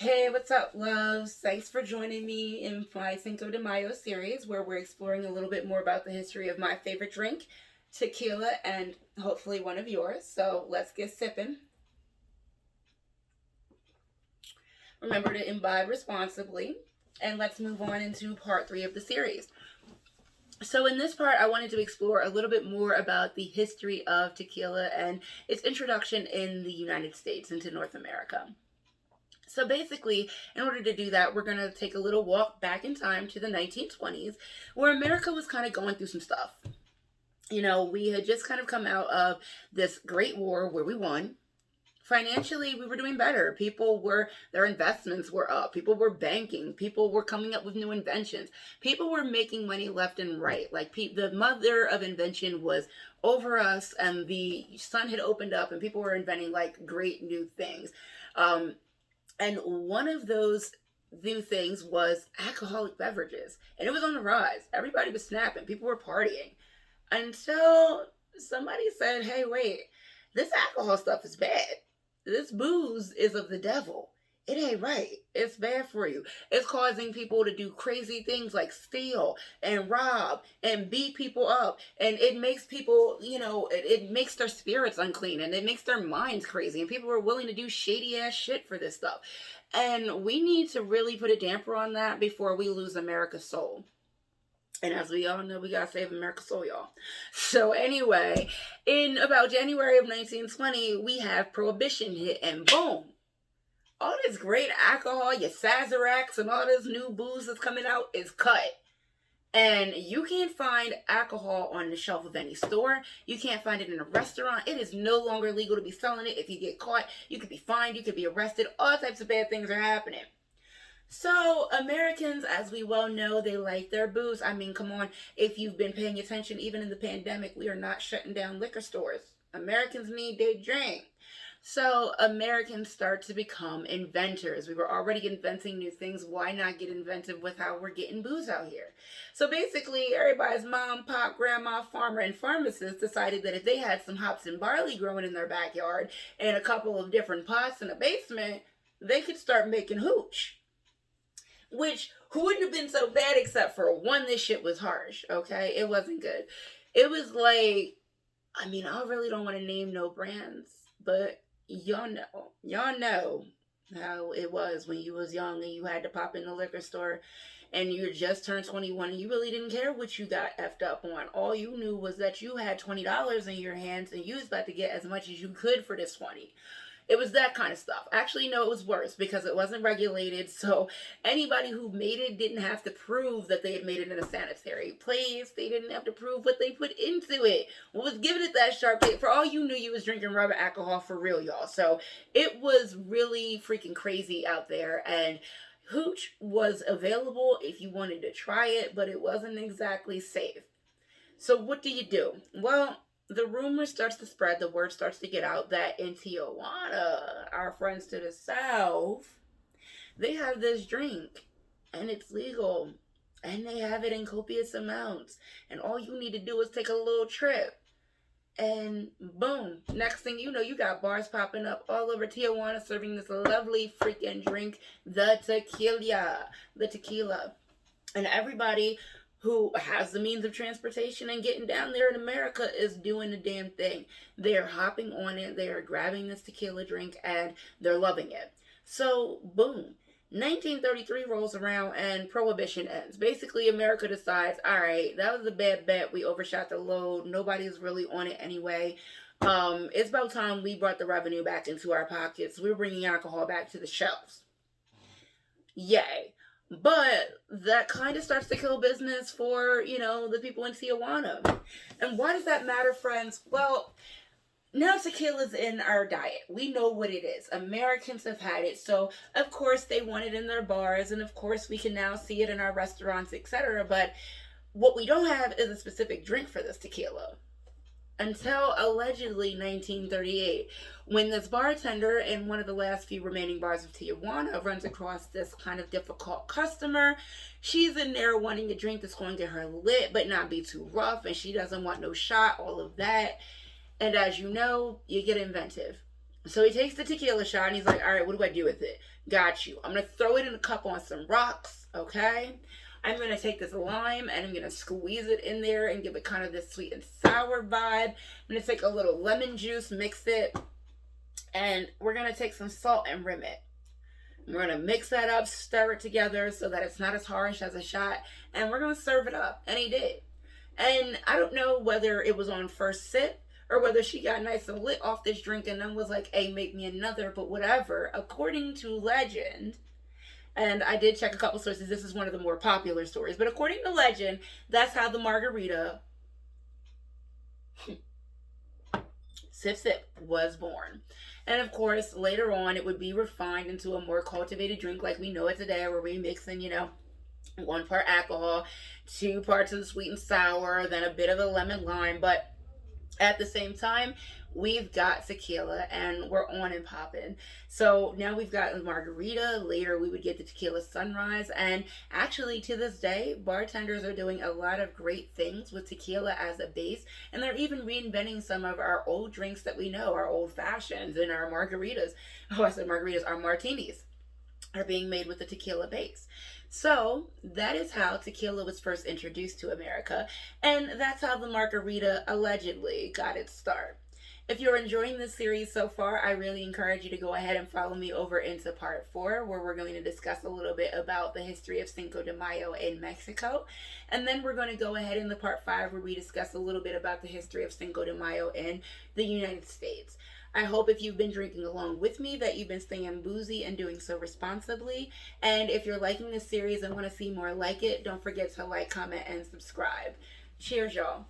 Hey, what's up, loves? Thanks for joining me in my Cinco de Mayo series where we're exploring a little bit more about the history of my favorite drink, tequila, and hopefully one of yours. So let's get sipping. Remember to imbibe responsibly, and let's move on into part three of the series. So, in this part, I wanted to explore a little bit more about the history of tequila and its introduction in the United States into North America. So basically, in order to do that, we're going to take a little walk back in time to the 1920s, where America was kind of going through some stuff. You know, we had just kind of come out of this great war where we won. Financially, we were doing better. Their investments were up. People were banking. People were coming up with new inventions. People were making money left and right. Like, the mother of invention was over us, and the sun had opened up, and people were inventing, like, great new things. And one of those new things was alcoholic beverages. And it was on the rise. Everybody was snapping. People were partying. Until somebody said, hey, wait, this alcohol stuff is bad. This booze is of the devil. It ain't right. It's bad for you. It's causing people to do crazy things like steal and rob and beat people up. And it makes people, it makes their spirits unclean and it makes their minds crazy. And people are willing to do shady ass shit for this stuff. And we need to really put a damper on that before we lose America's soul. And as we all know, we gotta save America's soul, y'all. So anyway, in about January of 1920, we have Prohibition hit, and boom, all this great alcohol, your Sazeracs and all this new booze that's coming out is cut. And you can't find alcohol on the shelf of any store. You can't find it in a restaurant. It is no longer legal to be selling it. If you get caught, you could be fined, you could be arrested. All types of bad things are happening. So Americans, as we well know, they like their booze. I mean, come on. If you've been paying attention, even in the pandemic, we are not shutting down liquor stores. Americans need their drink. So Americans start to become inventors. We were already inventing new things. Why not get inventive with how we're getting booze out here? So basically, everybody's mom, pop, grandma, farmer, and pharmacist decided that if they had some hops and barley growing in their backyard and a couple of different pots in a basement, they could start making hooch. Which wouldn't have been so bad except for one, this shit was harsh, okay? It wasn't good. It was like, I mean, I really don't want to name no brands, but y'all know how it was when you was young and you had to pop in the liquor store and you just turned 21 and you really didn't care what you got effed up on. All you knew was that you had $20 in your hands and you was about to get as much as you could for this 20. It was that kind of stuff. Actually, no, it was worse because it wasn't regulated. So anybody who made it didn't have to prove that they had made it in a sanitary place. They didn't have to prove what they put into it. What was giving it that sharp taste? For all you knew, you was drinking rubber alcohol for real, y'all. So it was really freaking crazy out there. And hooch was available if you wanted to try it, but it wasn't exactly safe. So what do? Well, the rumor starts to spread, the word starts to get out that in Tijuana, our friends to the south, they have this drink and it's legal and they have it in copious amounts and all you need to do is take a little trip and boom, next thing you know, you got bars popping up all over Tijuana serving this lovely freaking drink, the tequila. And everybody who has the means of transportation and getting down there in America is doing the damn thing. They're hopping on it, they are grabbing this tequila drink, and they're loving it. So, boom. 1933 rolls around and Prohibition ends. Basically, America decides, all right, that was a bad bet. We overshot the load. Nobody's really on it anyway. It's about time we brought the revenue back into our pockets. We're bringing alcohol back to the shelves. Yay. But that kind of starts to kill business for, the people in Tijuana. And why does that matter, friends? Well, now tequila's in our diet. We know what it is. Americans have had it. So, of course, they want it in their bars. And, of course, we can now see it in our restaurants, etc. But what we don't have is a specific drink for this tequila. Until allegedly 1938, when this bartender in one of the last few remaining bars of Tijuana runs across this kind of difficult customer. She's in there wanting a drink that's going to get her lit but not be too rough, and she doesn't want no shot, all of that. And as you know, you get inventive. So he takes the tequila shot and he's like, all right, what do I do with it? Got you. I'm going to throw it in a cup on some rocks, okay? I'm going to take this lime and I'm going to squeeze it in there and give it kind of this sweet and sour vibe. I'm going to take a little lemon juice, mix it, and we're going to take some salt and rim it. We're going to mix that up, stir it together so that it's not as harsh as a shot, and we're going to serve it up. And he did. And I don't know whether it was on first sip or whether she got nice and lit off this drink and then was like, hey, make me another, but whatever. According to legend, and I did check a couple sources, this is one of the more popular stories, but according to legend, that's how the margarita sip sip was born. And of course, later on, it would be refined into a more cultivated drink like we know it today, where we mix in, 1 part alcohol, 2 parts of the sweet and sour, then a bit of a lemon lime. But at the same time, we've got tequila and we're on and popping. So now we've got the margarita. Later, we would get the tequila sunrise. And actually, to this day, bartenders are doing a lot of great things with tequila as a base. And they're even reinventing some of our old drinks that we know, our old fashions and our margaritas. Oh, I said margaritas, our martinis are being made with the tequila base. So that is how tequila was first introduced to America, and that's how the margarita allegedly got its start. If you're enjoying this series so far, I really encourage you to go ahead and follow me over into part 4, where we're going to discuss a little bit about the history of Cinco de Mayo in Mexico. And then we're going to go ahead in the part 5, where we discuss a little bit about the history of Cinco de Mayo in the United States. I hope if you've been drinking along with me that you've been staying boozy and doing so responsibly. And if you're liking this series and want to see more like it, don't forget to like, comment, and subscribe. Cheers, y'all.